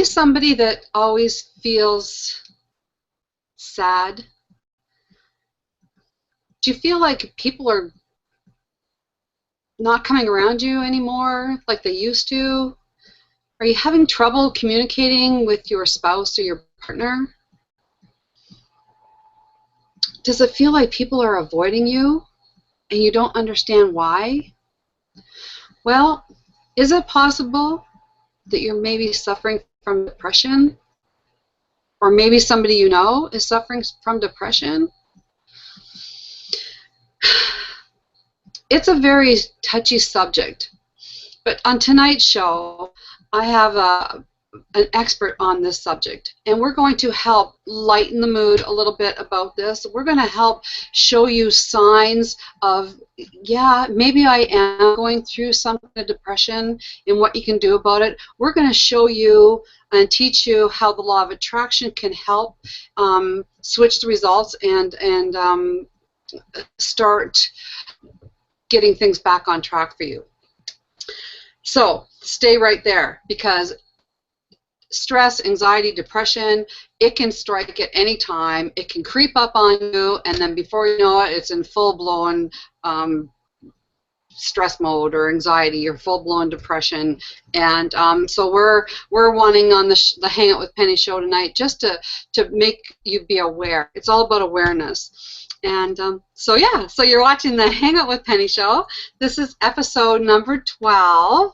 somebody that always feels sad? Do you feel like people are not coming around you anymore like they used to? Are you having trouble communicating with your spouse or your partner? Does it feel like people are avoiding you and you don't understand why? Well, is it possible that you're maybe suffering from depression? Or maybe somebody you know is suffering from depression? It's a very touchy subject, but on tonight's show, I have an expert on this subject, and we're going to help lighten the mood a little bit about this. We're going to help show you signs of, yeah, maybe I am going through some kind of depression and what you can do about it. We're going to show you and teach you how the law of attraction can help switch the results and start getting things back on track for you. So stay right there, because stress, anxiety, depression, it can strike at any time. It can creep up on you, and then before you know it, it's in full-blown stress mode or anxiety or full-blown depression. And so we're wanting on the Hangout with Penny show tonight just to make you be aware. It's all about awareness. And so yeah, so you're watching the Hangout with Penny show. This is episode number 12.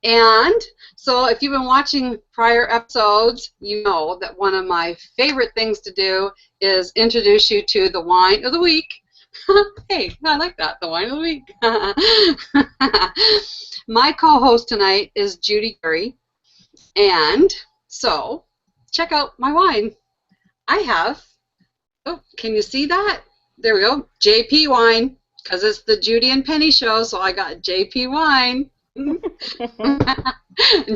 And so if you've been watching prior episodes, you know that one of my favorite things to do is introduce you to the wine of the week. Hey, I like that, the wine of the week. My co-host tonight is Judy Garey. And so check out my wine. I have, oh, can you see that? There we go, JP wine, because it's the Judy and Penny show, so I got JP wine.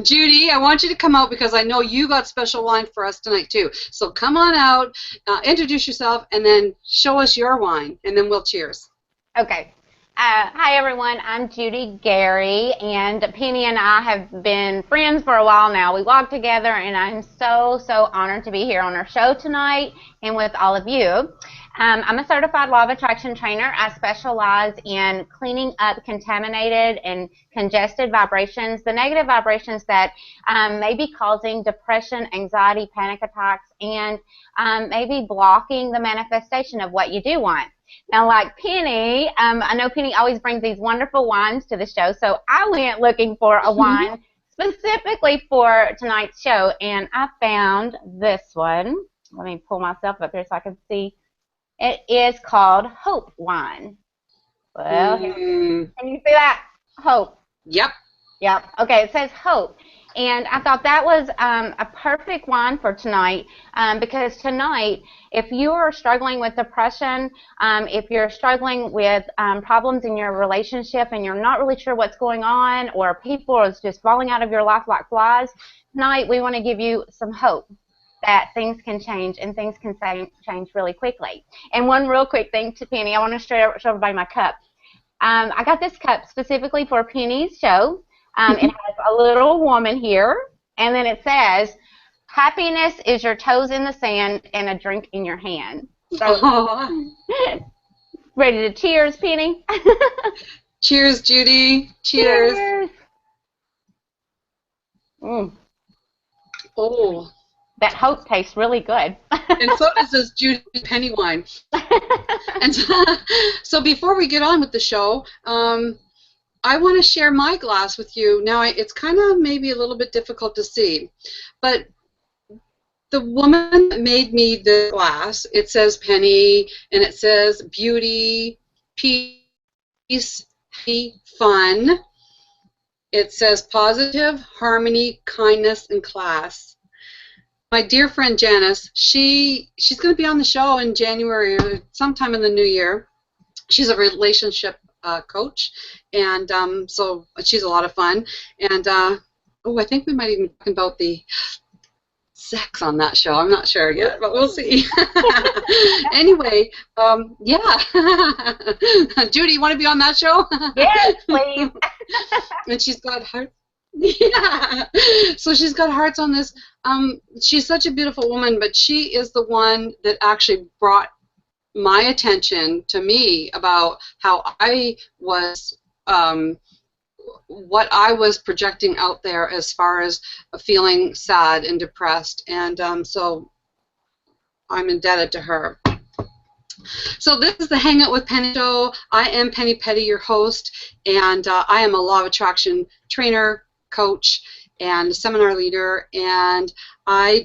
Judy, I want you to come out because I know you got special wine for us tonight too. So come on out, introduce yourself, and then show us your wine, and then we'll cheers. Okay. Hi everyone, I'm Judy Garey, and Penny and I have been friends for a while now. We walk together, and I'm so honored to be here on our show tonight and with all of you. I'm a certified law of attraction trainer. I specialize in cleaning up contaminated and congested vibrations, the negative vibrations that may be causing depression, anxiety, panic attacks, and maybe blocking the manifestation of what you do want. Now, like Penny, I know Penny always brings these wonderful wines to the show, so I went looking for a wine specifically for tonight's show, and I found this one. Let me pull myself up here so I can see. It is called Hope wine. Well, here, can you see that? Hope. Yep. Yep. Okay, it says Hope. And I thought that was a perfect wine for tonight because tonight, if you are struggling with depression, if you're struggling with problems in your relationship and you're not really sure what's going on, or people are just falling out of your life like flies, tonight we want to give you some hope that things can change and things can change really quickly. And one real quick thing to Penny, I want to show everybody my cup. I got this cup specifically for Penny's show. It has a little woman here, and then it says, happiness is your toes in the sand and a drink in your hand. So, ready to cheers, Penny? Cheers, Judy. Cheers. Cheers. Mm. Oh. That hope tastes really good. And so does this Judy Penny wine. And so before we get on with the show, I want to share my glass with you. Now, it's kind of maybe a little bit difficult to see, but the woman that made me the glass, it says Penny, and it says beauty, peace, fun. It says positive, harmony, kindness, and class. My dear friend Janice, she's going to be on the show in January or sometime in the new year. She's a relationship coach, and so she's a lot of fun. And oh, I think we might even talk about the sex on that show. I'm not sure yet, but we'll see. Anyway, yeah. Judy, you want to be on that show? Yes, please. And she's got heart. Yeah. So she's got hearts on this. She's such a beautiful woman, but she is the one that actually brought my attention to me about how I was, what I was projecting out there as far as feeling sad and depressed, and so I'm indebted to her. So this is the Hangout with Penny show. I am Penny Peddie, your host, and I am a law of attraction trainer, coach, and seminar leader, and I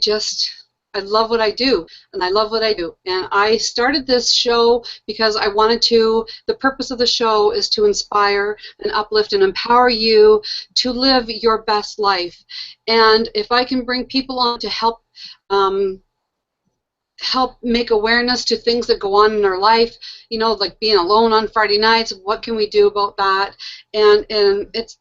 love what I do, and I love what I do. And I started this show because I wanted to, the purpose of the show is to inspire and uplift and empower you to live your best life. And if I can bring people on to help help make awareness to things that go on in our life, you know, like being alone on Friday nights, what can we do about that? And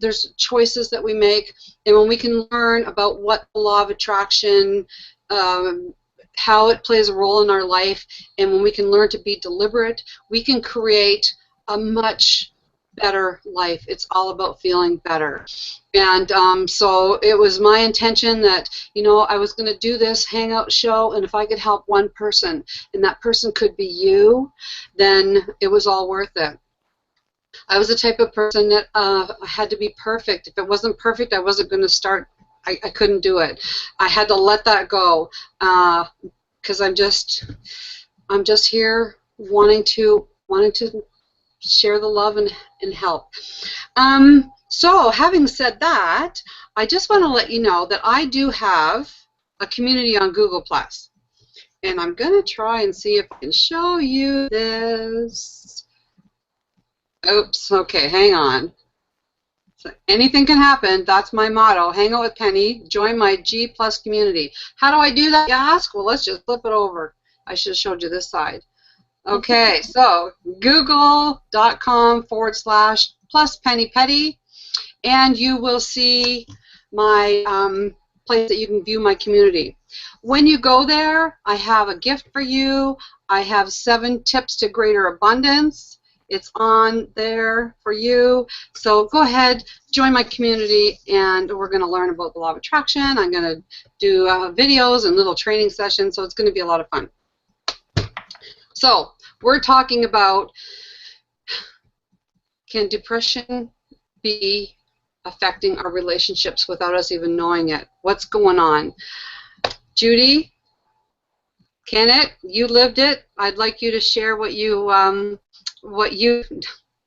there's choices that we make, and when we can learn about what the law of attraction, how it plays a role in our life, and when we can learn to be deliberate, we can create a much better life. It's all about feeling better. And so it was my intention that, you know, I was going to do this Hangout show, and if I could help one person, and that person could be you, then it was all worth it. I was the type of person that had to be perfect. If it wasn't perfect, I wasn't going to start. I couldn't do it. I had to let that go, because I'm just here wanting to share the love and help. So having said that, I just want to let you know that I do have a community on Google+. And I'm going to try and see if I can show you this. Oops, okay, hang on. So anything can happen. That's my motto. Hang out with Penny. Join my G+ community. How do I do that, you ask? Well, let's just flip it over. I should have showed you this side. Okay, so google.com/plus Penny Peddie, and you will see my place that you can view my community. When you go there, I have a gift for you. I have 7 tips to greater abundance. It's on there for you. So go ahead, join my community, and we're going to learn about the law of attraction. I'm going to do videos and little training sessions, so it's going to be a lot of fun. So we're talking about, can depression be affecting our relationships without us even knowing it? What's going on? Judy, can it? You lived it. I'd like you to share what you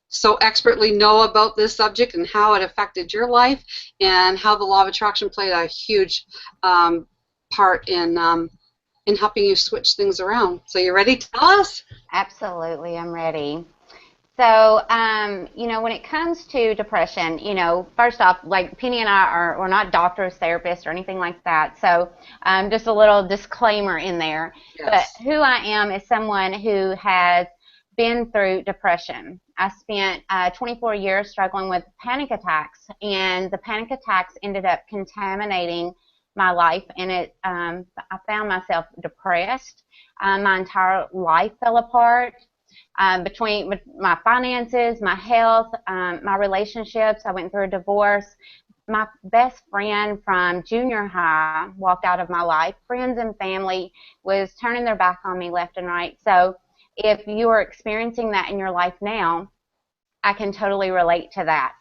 so expertly know about this subject and how it affected your life, and how the law of attraction played a huge part in helping you switch things around. So you ready to tell us? Absolutely, I'm ready. So, you know, when it comes to depression, you know, first off, like Penny and I we're not doctors, therapists, or anything like that. So, just a little disclaimer in there. Yes. But who I am is someone who has been through depression. I spent 24 years struggling with panic attacks, and the panic attacks ended up contaminating my life, and I found myself depressed. My entire life fell apart. Between my finances, my health, my relationships. I went through a divorce. My best friend from junior high walked out of my life. Friends and family was turning their back on me left and right. So if you are experiencing that in your life now, I can totally relate to that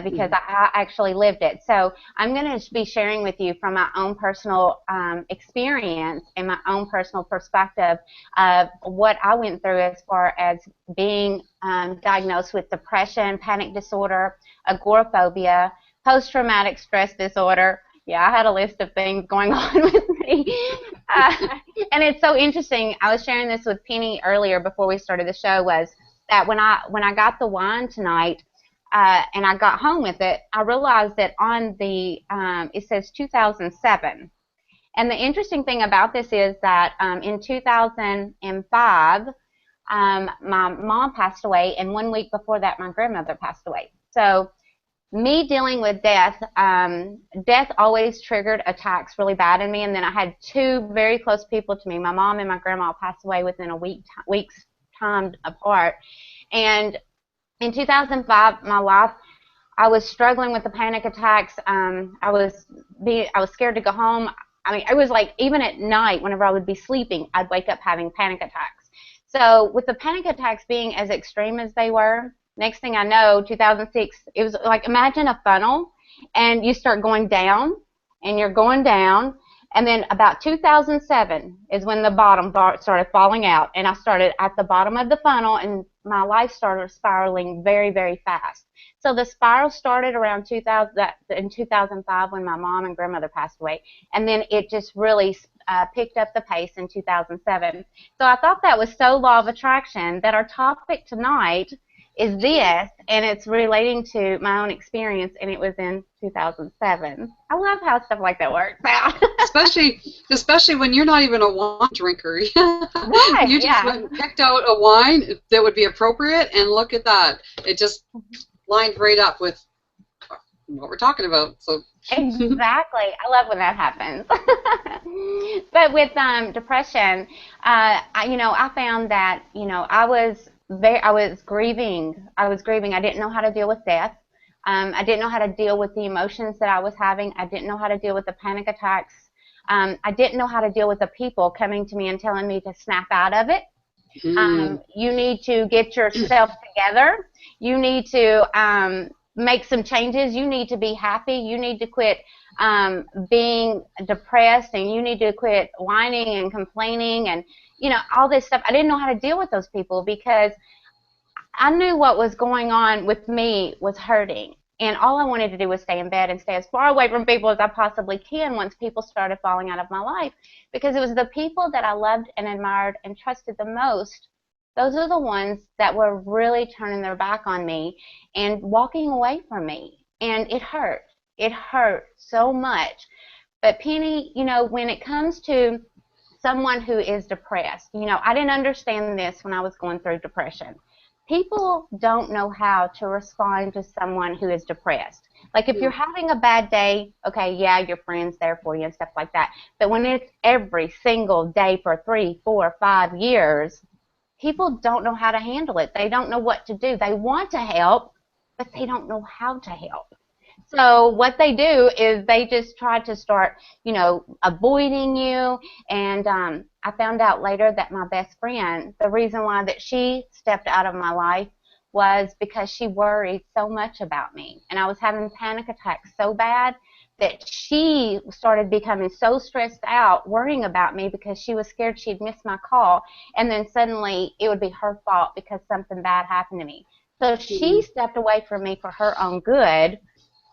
because I actually lived it. So I'm going to be sharing with you from my own personal experience and my own personal perspective of what I went through as far as being diagnosed with depression, panic disorder, agoraphobia, post-traumatic stress disorder. Yeah, I had a list of things going on with me. And it's so interesting. I was sharing this with Penny earlier before we started the show, was that when I got the wine tonight and I got home with it, I realized that on the it says 2007. And the interesting thing about this is that in 2005, my mom passed away, and 1 week before that, my grandmother passed away. So me dealing with death, death always triggered attacks really bad in me. And then I had 2 very close people to me. My mom and my grandma passed away within a week's time apart. And in 2005, my life I was struggling with the panic attacks. I was scared to go home. I mean, it was like even at night, whenever I would be sleeping, I'd wake up having panic attacks. So with the panic attacks being as extreme as they were, next thing I know, 2006, it was like, imagine a funnel, and you start going down, and you're going down, and then about 2007 is when the bottom started falling out, and I started at the bottom of the funnel, and my life started spiraling very, very fast. So the spiral started around 2005 when my mom and grandmother passed away, and then it just really picked up the pace in 2007. So I thought that was so law of attraction that our topic tonight is this, and it's relating to my own experience, and it was in 2007. I love how stuff like that works out. especially when you're not even a wine drinker. Right, You just went and picked out a wine that would be appropriate, and look at that. It just lined right up with what we're talking about. So exactly. I love when that happens. But with depression, I found that, I was grieving. I didn't know how to deal with death. I didn't know how to deal with the emotions that I was having. I didn't know how to deal with the panic attacks. I didn't know how to deal with the people coming to me and telling me to snap out of it. You need to get yourself together. You need to make some changes. You need to be happy. You need to quit being depressed, and you need to quit whining and complaining and, all this stuff. I didn't know how to deal with those people because I knew what was going on with me was hurting. And all I wanted to do was stay in bed and stay as far away from people as I possibly can once people started falling out of my life, because it was the people that I loved and admired and trusted the most. Those are the ones that were really turning their back on me and walking away from me. And it hurt. It hurt so much. But Penny, when it comes to someone who is depressed, I didn't understand this when I was going through depression. People don't know how to respond to someone who is depressed. Like if you're having a bad day, okay, yeah, your friend's there for you and stuff like that. But when it's every single day for 3, 4, 5 years, people don't know how to handle it. They don't know what to do. They want to help, but they don't know how to help. So what they do is they just try to start, avoiding you. And I found out later that my best friend, the reason why that she stepped out of my life was because she worried so much about me. And I was having panic attacks so bad that she started becoming so stressed out, worrying about me because she was scared she'd miss my call. And then suddenly it would be her fault because something bad happened to me. So she stepped away from me for her own good.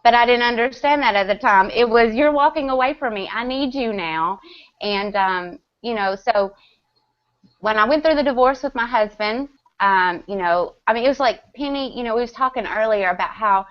But I didn't understand that at the time. It was, you're walking away from me. I need you now. And, so when I went through the divorce with my husband, it was like Penny, we was talking earlier about how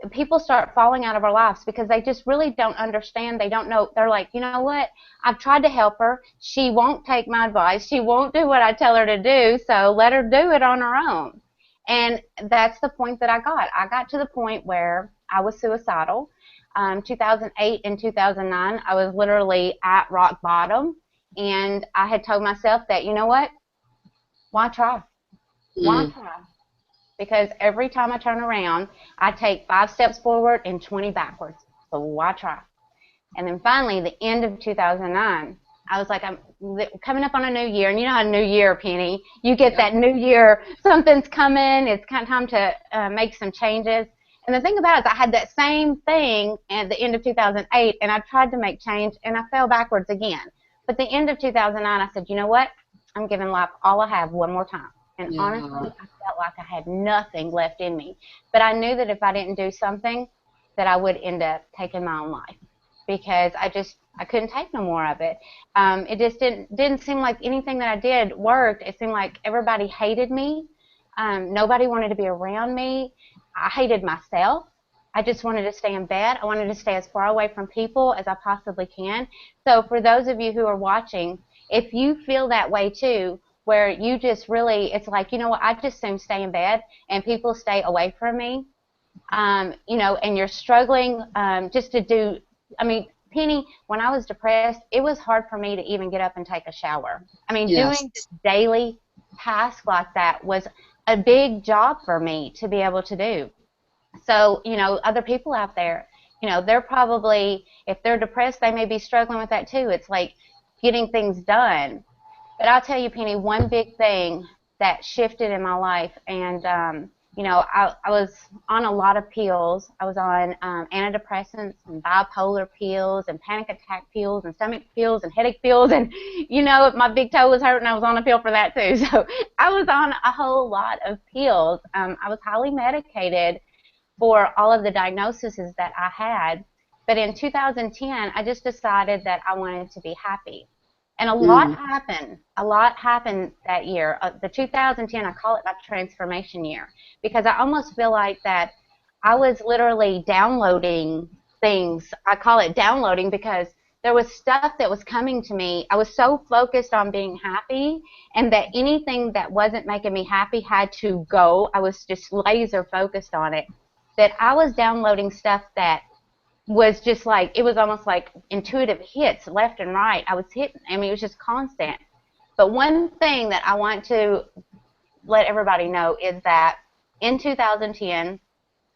people start falling out of our lives because they just really don't understand. They don't know. They're like, you know what? I've tried to help her. She won't take my advice. She won't do what I tell her to do. So let her do it on her own. And that's the point that I got. I got to the point where I was suicidal. 2008 and 2009, I was literally at rock bottom. And I had told myself that, you know what? Why try? Why try? Because every time I turn around, I take 5 steps forward and 20 backwards. So why try? And then finally, the end of 2009, I was like, I'm coming up on a new year. And you know how New Year, Penny, you get that New Year, something's coming. It's kind of time to make some changes. And the thing about it is I had that same thing at the end of 2008, and I tried to make change, and I fell backwards again. But the end of 2009, I said, you know what? I'm giving life all I have one more time. And honestly, I felt like I had nothing left in me. But I knew that if I didn't do something, that I would end up taking my own life because I couldn't take no more of it. It just didn't seem like anything that I did worked. It seemed like everybody hated me. Nobody wanted to be around me. I hated myself. I just wanted to stay in bed. I wanted to stay as far away from people as I possibly can. So for those of you who are watching, if you feel that way too, where you just really, it's like, you know what, I just soon stay in bed and people stay away from me, and you're struggling just to do, Penny, when I was depressed, it was hard for me to even get up and take a shower. Doing this daily task like that was a big job for me to be able to do. So, other people out there, they're probably, if they're depressed, they may be struggling with that too. It's like getting things done. But I'll tell you, Penny, one big thing that shifted in my life, and I was on a lot of pills. I was on antidepressants and bipolar pills and panic attack pills and stomach pills and headache pills, and my big toe was hurting. I was on a pill for that too. So I was on a whole lot of pills. I was highly medicated for all of the diagnoses that I had. But in 2010, I just decided that I wanted to be happy. And a lot happened. A lot happened that year. The 2010, I call it my transformation year, because I almost feel like that I was literally downloading things. I call it downloading because there was stuff that was coming to me. I was so focused on being happy, and that anything that wasn't making me happy had to go. I was just laser focused on it, that I was downloading stuff that was just like, it was almost like intuitive hits left and right. I was hitting, it was just constant. But one thing that I want to let everybody know is that in 2010,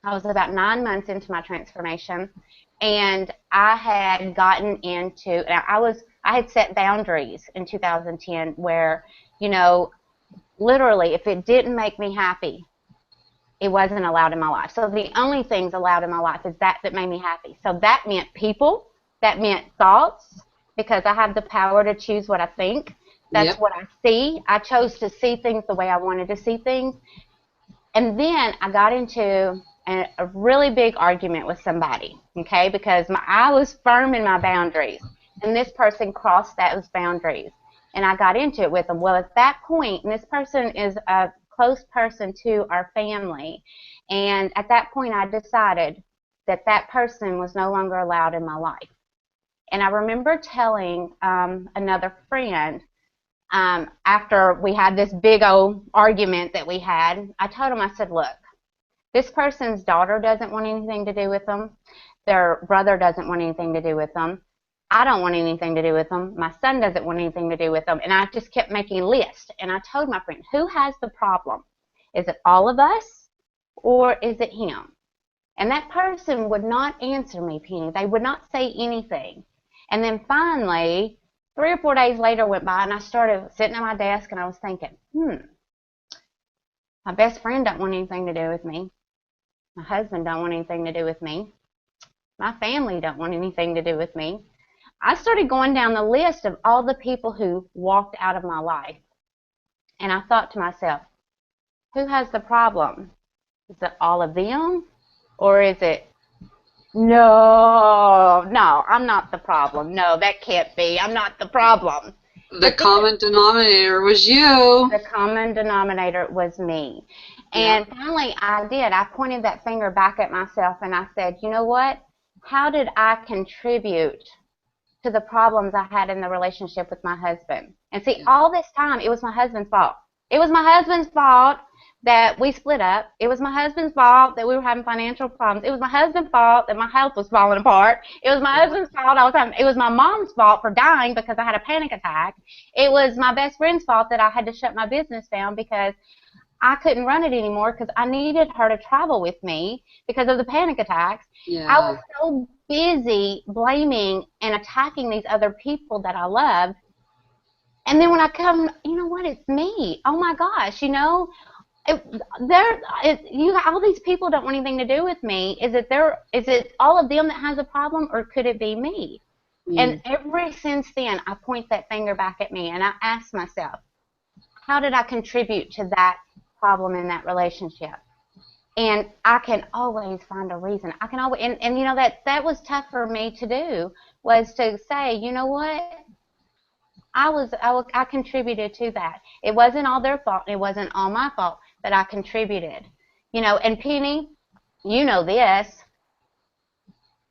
I was about 9 months into my transformation, and I had gotten into, I had set boundaries in 2010 where, literally, if it didn't make me happy, it wasn't allowed in my life. So the only things allowed in my life is that made me happy. So that meant people, that meant thoughts, because I have the power to choose what I think. That's what I see. I chose to see things the way I wanted to see things. And then I got into a really big argument with somebody, okay, because I was firm in my boundaries, and this person crossed those boundaries, and I got into it with them. Well, at that point, and this person is a close person to our family, and at that point I decided that that person was no longer allowed in my life. And I remember telling another friend, after we had this big old argument that we had, I told him, I said, look, this person's daughter doesn't want anything to do with them. Their brother doesn't want anything to do with them. I don't want anything to do with them. My son doesn't want anything to do with them. And I just kept making lists. And I told my friend, who has the problem? Is it all of us, or is it him? And that person would not answer me, Penny. They would not say anything. And then finally, 3 or 4 days later went by, and I started sitting at my desk, and I was thinking, my best friend don't want anything to do with me. My husband don't want anything to do with me. My family don't want anything to do with me. I started going down the list of all the people who walked out of my life. And I thought to myself, who has the problem? Is it all of them? Or is it, no, I'm not the problem. No, that can't be. I'm not the problem. The common denominator was you. The common denominator was me. And finally I did. I pointed that finger back at myself, and I said, you know what? How did I contribute to the problems I had in the relationship with my husband? And see, all this time, it was my husband's fault. It was my husband's fault that we split up. It was my husband's fault that we were having financial problems. It was my husband's fault that my health was falling apart. It was my husband's fault it was my mom's fault for dying because I had a panic attack. It was my best friend's fault that I had to shut my business down because I couldn't run it anymore because I needed her to travel with me because of the panic attacks. I was so busy blaming and attacking these other people that I loved. And then when I come, you know what? It's me. Oh my gosh, all these people don't want anything to do with me. Is it all of them that has a problem, or could it be me? And ever since then, I point that finger back at me, and I ask myself, how did I contribute to that problem in that relationship? And I can always find a reason. I can always, and that was tough for me to do, was to say, you know what? I contributed to that. It wasn't all their fault. It wasn't all my fault, but I contributed. And Penny, you know this.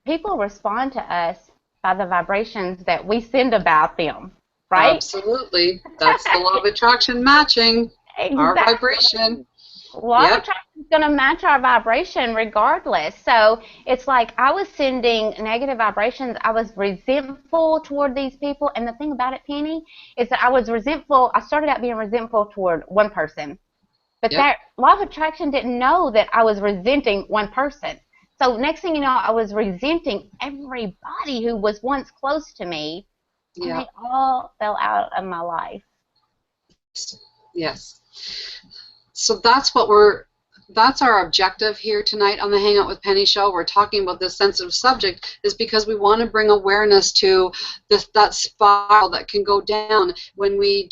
People respond to us by the vibrations that we send about them, right? Absolutely. That's the law of attraction matching. Exactly. Our vibration. Law of attraction is going to match our vibration regardless. So it's like I was sending negative vibrations. I was resentful toward these people. And the thing about it, Penny, is that I was resentful. I started out being resentful toward one person. But Yep. that law of attraction didn't know that I was resenting one person. So next thing you know, I was resenting everybody who was once close to me, and Yeah. they all fell out of my life. Yes. So that's our objective here tonight on the Hangout with Penny show. We're talking about this sensitive subject is because we want to bring awareness to that spiral that can go down when we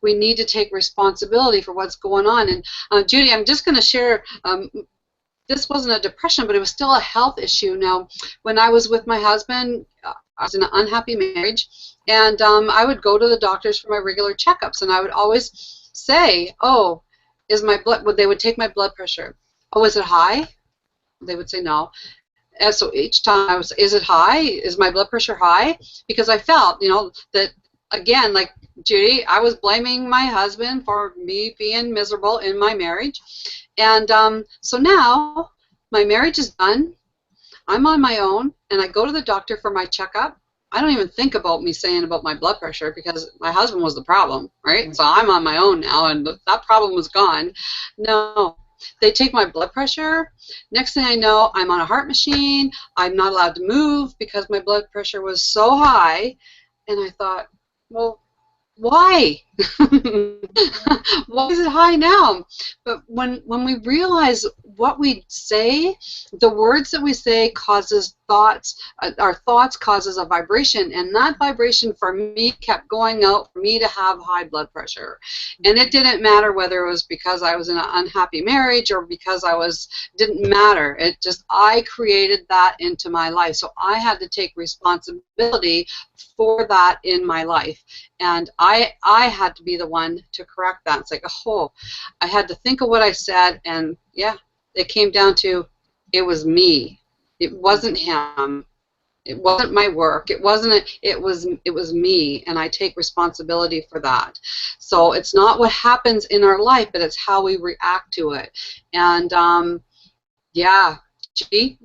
need to take responsibility for what's going on. And Judy, I'm just going to share, this wasn't a depression, but it was still a health issue. Now, when I was with my husband, I was in an unhappy marriage, and I would go to the doctors for my regular checkups, and I would always say, oh, they would take my blood pressure. Oh, is it high? They would say no. And so each time I was, is it high? Is my blood pressure high? Because I felt, that, again, like Judy, I was blaming my husband for me being miserable in my marriage. And so now my marriage is done. I'm on my own, and I go to the doctor for my checkup. I don't even think about me saying about my blood pressure because my husband was the problem, right? So I'm on my own now, and that problem was gone. No, they take my blood pressure. Next thing I know, I'm on a heart machine. I'm not allowed to move because my blood pressure was so high. And I thought, well, why? Why is it high now? But when we realize what we say, the words that we say causes thoughts. Our thoughts causes a vibration, and that vibration for me kept going out for me to have high blood pressure. And it didn't matter whether it was because I was in an unhappy marriage or because didn't matter. It just, I created that into my life. So I had to take responsibility for that in my life. And I had to be the one to correct that. It's like, oh, I had to think of what I said, and yeah, it came down to, it was me. It wasn't him. It wasn't my work. It wasn't. It was me, and I take responsibility for that. So it's not what happens in our life, but it's how we react to it. And yeah, gee.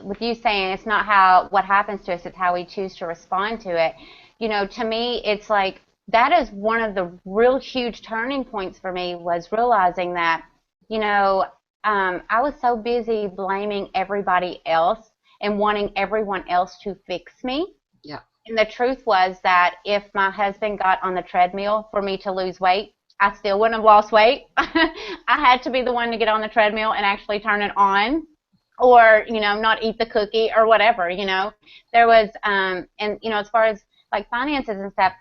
With you saying it's not what happens to us, it's how we choose to respond to it. To me, it's like that is one of the real huge turning points for me, was realizing that, I was so busy blaming everybody else and wanting everyone else to fix me. Yeah. And the truth was that if my husband got on the treadmill for me to lose weight, I still wouldn't have lost weight. I had to be the one to get on the treadmill and actually turn it on, or, not eat the cookie or whatever, There was, as far as like finances and stuff,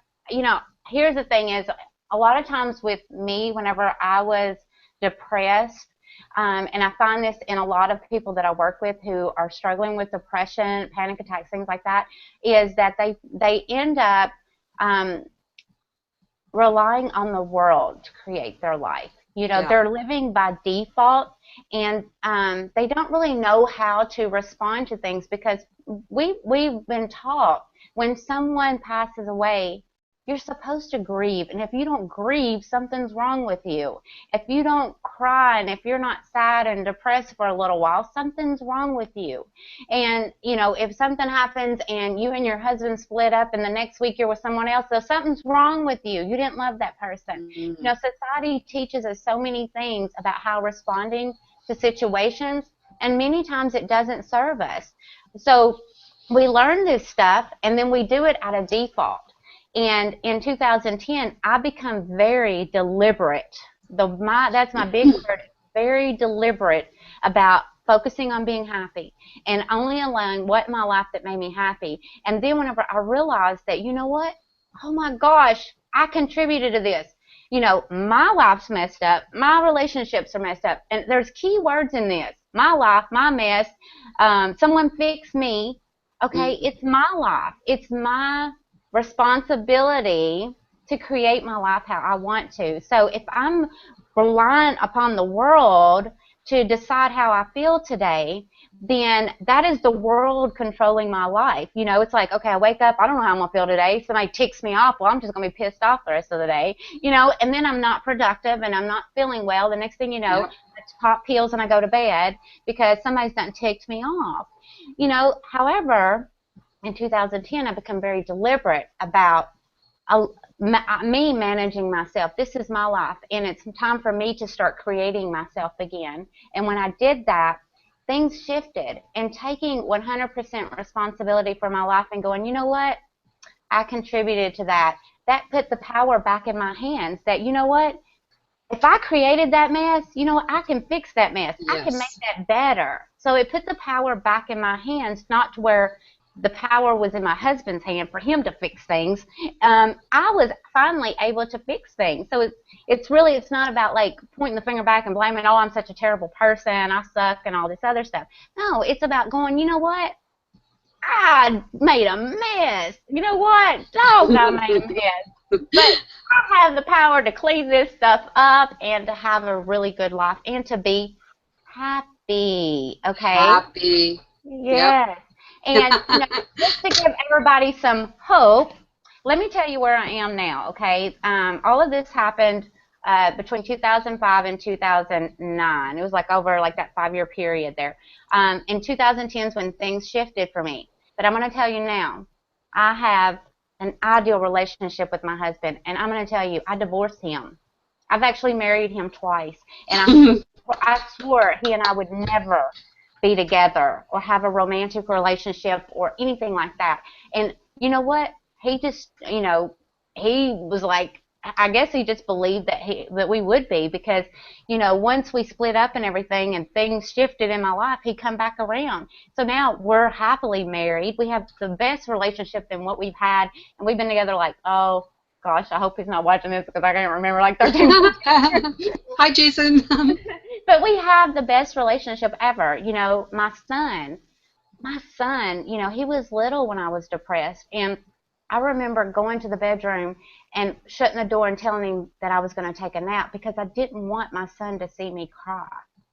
here's the thing is, a lot of times with me, whenever I was depressed, and I find this in a lot of people that I work with who are struggling with depression, panic attacks, things like that, is that they end up relying on the world to create their life. Yeah. They're living by default, and they don't really know how to respond to things, because we've been taught when someone passes away, you're supposed to grieve, and if you don't grieve, something's wrong with you. If you don't cry, and if you're not sad and depressed for a little while, something's wrong with you. And, if something happens and you and your husband split up and the next week you're with someone else, so something's wrong with you. You didn't love that person. Mm-hmm. Society teaches us so many things about how responding to situations, and many times it doesn't serve us. So we learn this stuff, and then we do it out of default. And in 2010, I become very deliberate. That's my big word, very deliberate about focusing on being happy and only allowing what in my life that made me happy. And then whenever I realized that, you know what? Oh my gosh, I contributed to this. My life's messed up. My relationships are messed up. And there's key words in this. My life, my mess. Someone fix me. Okay, it's my life. It's my responsibility to create my life how I want to. So if I'm relying upon the world to decide how I feel today, then that is the world controlling my life. It's like, okay, I wake up, I don't know how I'm going to feel today. Somebody ticks me off, well, I'm just going to be pissed off the rest of the day, and then I'm not productive and I'm not feeling well. The next thing you know, I pop pills and I go to bed because somebody's done ticked me off. However, in 2010, I become very deliberate about me managing myself. This is my life, and it's time for me to start creating myself again. And when I did that, things shifted, and taking 100% responsibility for my life and going, you know what? I contributed to that. That put the power back in my hands that, you know what? If I created that mess, you know what? I can fix that mess. Yes. I can make that better. So it put the power back in my hands, not to where the power was in my husband's hand for him to fix things. I was finally able to fix things. So it's not about like pointing the finger back and blaming, oh, I'm such a terrible person, I suck, and all this other stuff. No, it's about going, you know what? I made a mess. You know what? Dog, I made a mess. But I have the power to clean this stuff up and to have a really good life and to be happy. Okay? Happy. Yes. Yep. And you know, just to give everybody some hope, let me tell you where I am now. Okay? All of this happened between 2005 and 2009. It was like over like that 5-year period there. In 2010 is when things shifted for me. But I'm going to tell you now, I have an ideal relationship with my husband, and I'm going to tell you, I divorced him. I've actually married him twice, and I swore he and I would never be together or have a romantic relationship or anything like that. And you know what? He just, you know, he was like, I guess he just believed that we would be, because, you know, once we split up and everything and things shifted in my life, he'd come back around. So now we're happily married. We have the best relationship than what we've had, and we've been together like, oh gosh, I hope he's not watching this because I can't remember, like 13 years. Hi, Jason. But we have the best relationship ever. You know, my son, you know, he was little when I was depressed, and I remember going to the bedroom and shutting the door and telling him that I was going to take a nap because I didn't want my son to see me cry.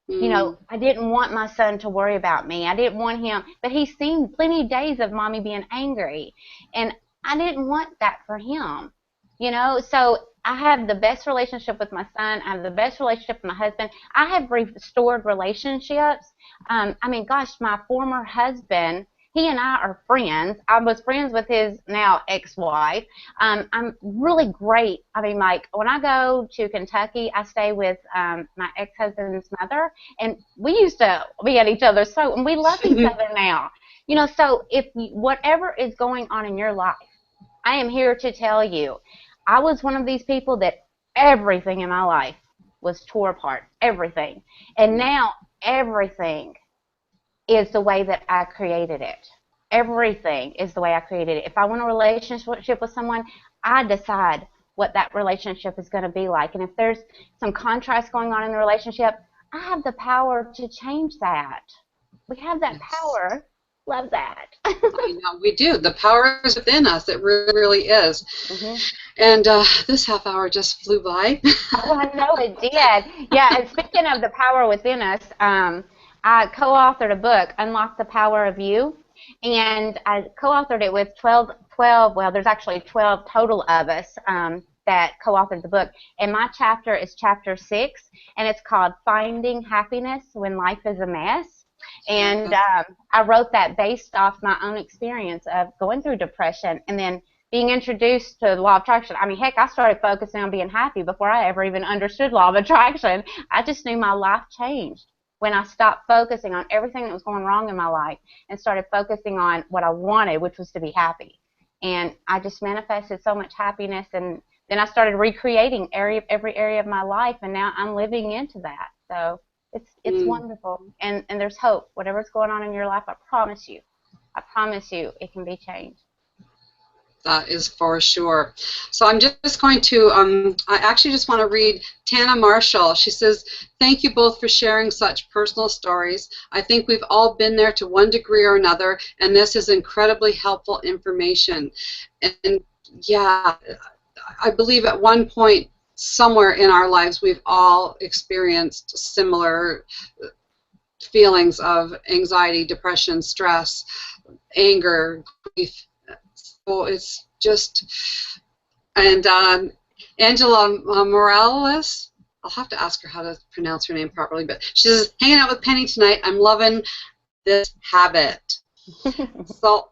You know, I didn't want my son to worry about me. I didn't want him, but he's seen plenty of days of mommy being angry, and I didn't want that for him. You know, so I have the best relationship with my son. I have the best relationship with my husband. I have restored relationships. I mean, gosh, my former husband, he and I are friends. I was friends with his now ex-wife. I'm really great. I mean, like, when I go to Kentucky, I stay with my ex-husband's mother, and we used to be at each other's throat, and we love each other now. You know, so if whatever is going on in your life, I am here to tell you, I was one of these people that everything in my life was tore apart, everything. And now everything is the way that I created it. Everything is the way I created it. If I want a relationship with someone, I decide what that relationship is going to be like. And if there's some contrast going on in the relationship, I have the power to change that. We have that power. Love that. I know, we do. The power is within us. It really, really is. And this half hour just flew by. Oh, I know it did. Yeah, and speaking of the power within us, I co-authored a book, Unlock the Power of You, and I co-authored it with 12, well, there's actually 12 total of us that co-authored the book, and my chapter is chapter 6, and it's called Finding Happiness When Life is a Mess. And I wrote that based off my own experience of going through depression and then being introduced to the law of attraction. I mean, heck, I started focusing on being happy before I ever even understood law of attraction. I just knew my life changed when I stopped focusing on everything that was going wrong in my life and started focusing on what I wanted, which was to be happy. And I just manifested so much happiness, and then I started recreating every area of my life, and now I'm living into that. So it's wonderful, and there's hope. Whatever's going on in your life, I promise you, it can be changed. That is for sure. So I'm just going to, I actually just want to read Tana Marshall. She says, thank you both for sharing such personal stories. I think we've all been there to one degree or another, and this is incredibly helpful information. And yeah, I believe at one point, somewhere in our lives, we've all experienced similar feelings of anxiety, depression, stress, anger, grief. So it's just, and Angela Morales, I'll have to ask her how to pronounce her name properly, but she says, hanging out with Penny tonight, I'm loving this habit. So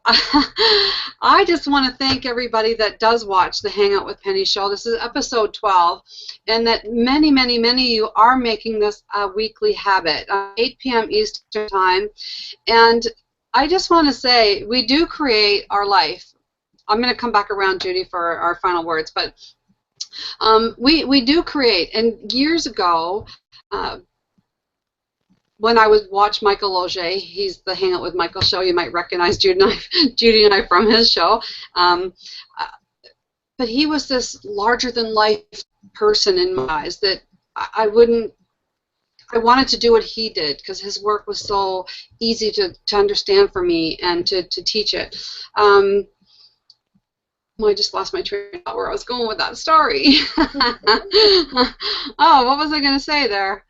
I just want to thank everybody that does watch the Hangout with Penny show. This is episode 12, and that many, many, many of you are making this a weekly habit, 8 p.m. Eastern Time. And I just want to say, we do create our life. I'm going to come back around, Judy, for our final words, but we do create. And years ago, when I would watch Michael Auger, he's the Hangout with Michael show. You might recognize Judy and I from his show. But he was this larger-than-life person in my eyes that I wanted to do what he did because his work was so easy to understand for me and to teach it. Well, I just lost my train of thought where I was going with that story. Oh, what was I going to say there?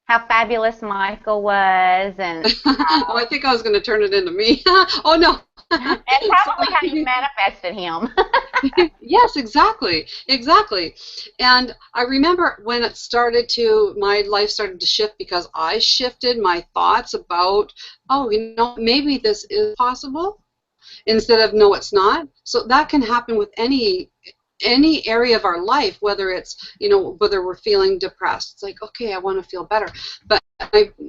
How fabulous Michael was, and oh, I think I was going to turn it into me. Oh no. And probably how you manifested him. Yes, exactly. And I remember when my life started to shift because I shifted my thoughts about, maybe this is possible instead of no, it's not. So that can happen with any area of our life, whether it's, whether we're feeling depressed. It's like, okay, I want to feel better. But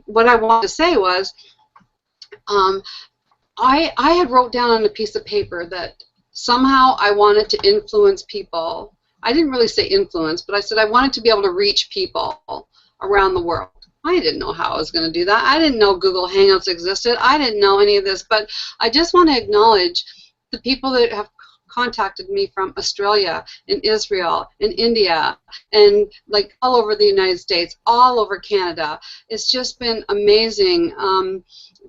what I wanted to say was, I had wrote down on a piece of paper that somehow I wanted to influence people. I didn't really say influence, but I said I wanted to be able to reach people around the world. I didn't know how I was going to do that. I didn't know Google Hangouts existed. I didn't know any of this, but I just want to acknowledge the people that have contacted me from Australia and Israel and India and like all over the United States, all over Canada. It's just been amazing.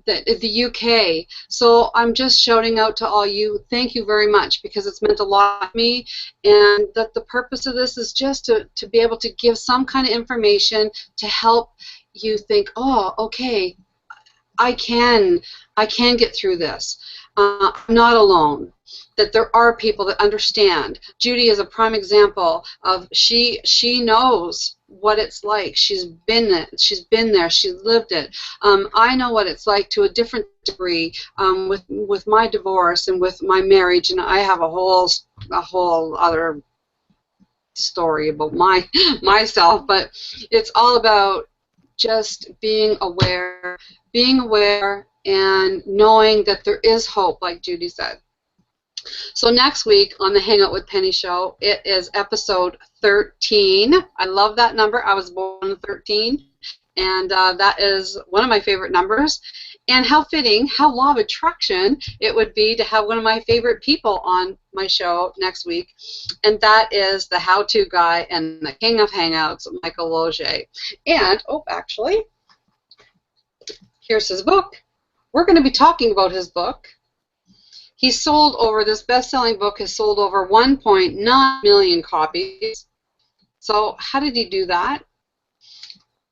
The UK. So I'm just shouting out to all you. Thank you very much because it's meant a lot to me, and that the purpose of this is just to be able to give some kind of information to help you think, oh, okay, I can get through this. I'm not alone. That there are people that understand. Judy is a prime example of she knows what it's like. She's been there. She lived it. I know what it's like to a different degree with my divorce and with my marriage, and I have a whole other story about myself. But it's all about just being aware, and knowing that there is hope, like Judy said. So next week on the Hangout with Penny show, it is episode 13. I love that number. I was born on 13, and that is one of my favorite numbers. And how fitting, how law of attraction it would be to have one of my favorite people on my show next week, and that is the how-to guy and the king of hangouts, Michael Auger. And, actually, here's his book. We're going to be talking about his book. This best-selling book has sold over 1.9 million copies. So how did he do that?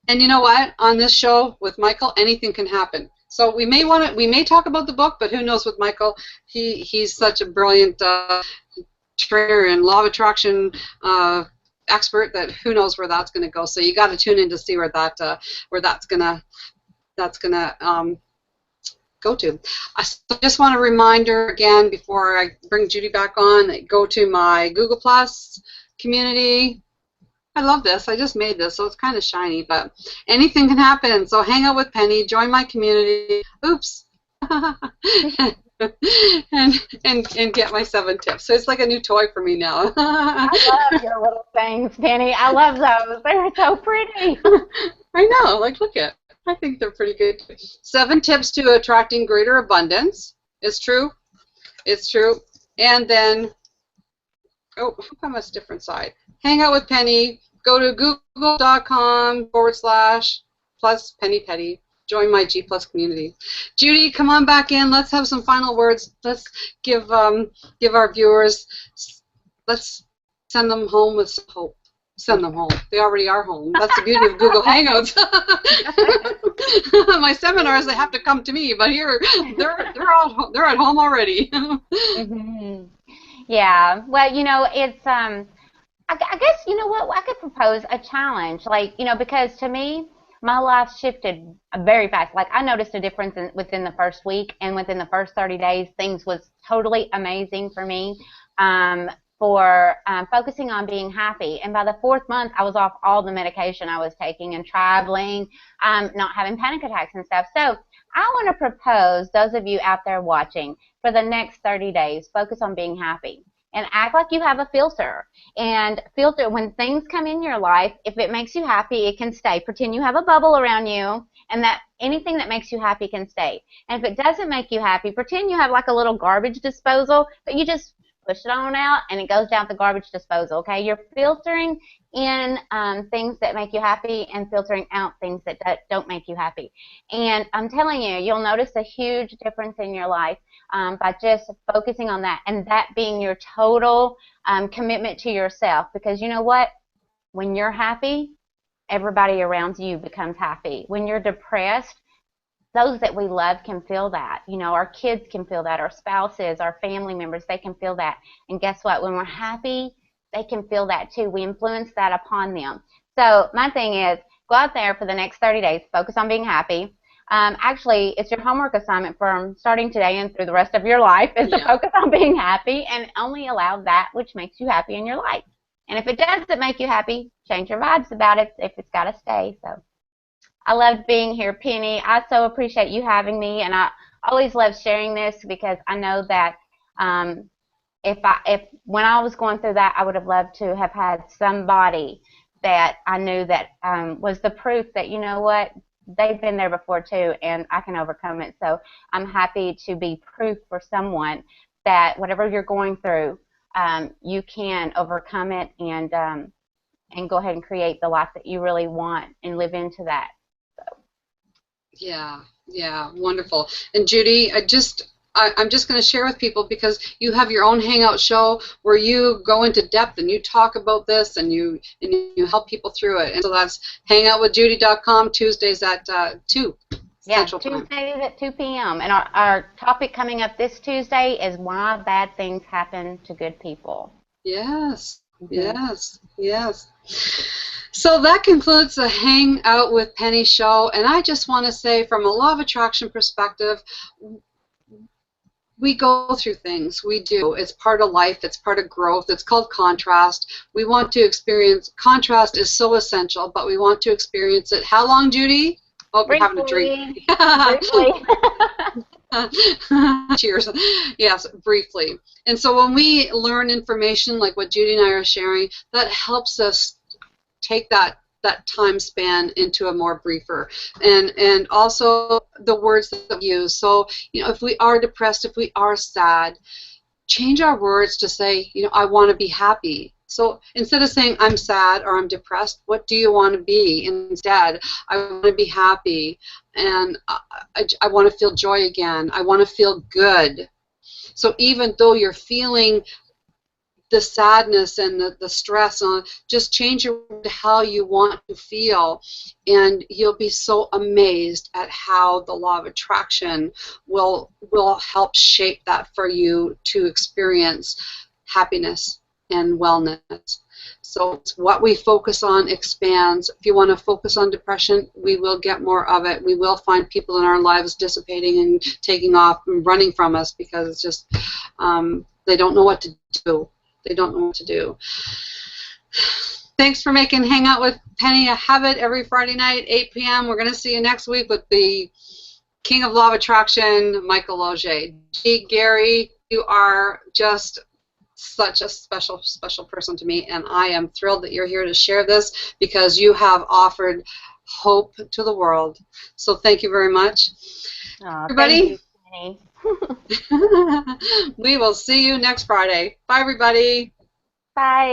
And you know what? On this show with Michael, anything can happen. So we may talk about the book, but who knows with Michael? He's such a brilliant trainer and law of attraction expert that who knows where that's going to go. So you got to tune in to see where that's gonna go to. I just want a reminder again before I bring Judy back on, go to my Google Plus community. I love this. I just made this, so it's kind of shiny, but anything can happen. So hang out with Penny, join my community. Oops. and get my 7 tips. So it's like a new toy for me now. I love your little things, Penny. I love those. They're so pretty. I know. Like, look at. I think they're pretty good. 7 tips to attracting greater abundance. It's true. It's true. And then, how come it's a different side? Hang out with Penny. Go to google.com/plus Penny Peddie. Join my G Plus community. Judy, come on back in. Let's have some final words. Let's give our viewers. Let's send them home with some hope. Send them home. They already are home. That's the beauty of Google Hangouts. My seminars, they have to come to me, but here they're at home already. Mm-hmm. Yeah. Well, it's I guess what I could propose a challenge, because to me, my life shifted very fast. Like, I noticed a difference within the first week, and within the first 30 days, things was totally amazing for me. For focusing on being happy. And by the 4th month, I was off all the medication I was taking and traveling, not having panic attacks and stuff. So I want to propose, those of you out there watching, for the next 30 days, focus on being happy. And act like you have a filter. And filter, when things come in your life, if it makes you happy, it can stay. Pretend you have a bubble around you, and that anything that makes you happy can stay. And if it doesn't make you happy, pretend you have like a little garbage disposal, but you just push it on out, and it goes down the garbage disposal, okay? You're filtering in things that make you happy and filtering out things that don't make you happy. And I'm telling you, you'll notice a huge difference in your life by just focusing on that, and that being your total commitment to yourself. Because you know what? When you're happy, everybody around you becomes happy. When you're depressed, those that we love can feel that. You know, our kids can feel that, our spouses, our family members, they can feel that. And guess what? When we're happy, they can feel that too. We influence that upon them. So my thing is, go out there for the next 30 days, focus on being happy. Actually, it's your homework assignment from starting today and through the rest of your life is to focus on being happy and only allow that which makes you happy in your life. And if it doesn't make you happy, change your vibes about it if it's got to stay. So I loved being here, Penny. I so appreciate you having me, and I always love sharing this because I know that if when I was going through that, I would have loved to have had somebody that I knew that was the proof that, you know what, they've been there before too, and I can overcome it. So I'm happy to be proof for someone that whatever you're going through, you can overcome it and go ahead and create the life that you really want and live into that. Yeah, wonderful. And Judy, I'm just going to share with people, because you have your own Hangout show where you go into depth and you talk about this and you help people through it. And so that's hangoutwithjudy.com, Tuesdays at 2 Central Time. Tuesdays at 2 p.m. And our topic coming up this Tuesday is why bad things happen to good people. Yes, yes. So that concludes the Hangout with Penny show, and I just want to say, from a law of attraction perspective, we go through things. We do. It's part of life. It's part of growth. It's called contrast. We want to experience, contrast is so essential, but we want to experience it. How long, Judy? Oh, we're having a drink. Cheers. Yes, briefly. And so when we learn information like what Judy and I are sharing, that helps us take that time span into a more briefer, and also the words that we use. So, you know, if we are depressed, if we are sad, change our words to say, you know, I want to be happy. So instead of saying I'm sad or I'm depressed, what do you want to be instead? I want to be happy, and I want to feel joy again. I want to feel good. So even though you're feeling the sadness and the stress, just change your word to how you want to feel, and you'll be so amazed at how the law of attraction will help shape that for you to experience happiness and wellness. So it's what we focus on expands. If you want to focus on depression, we will get more of it. We will find people in our lives dissipating and taking off and running from us because it's just they don't know what to do. They don't know what to do. Thanks for making Hangout with Penny a habit every Friday night, 8 p.m. We're going to see you next week with the King of Law of Attraction, Michael Loge. Judy Garey, you are just such a special, special person to me, and I am thrilled that you're here to share this because you have offered hope to the world. So thank you very much. Everybody. Thank you, Penny. We will see you next Friday. Bye, everybody. Bye.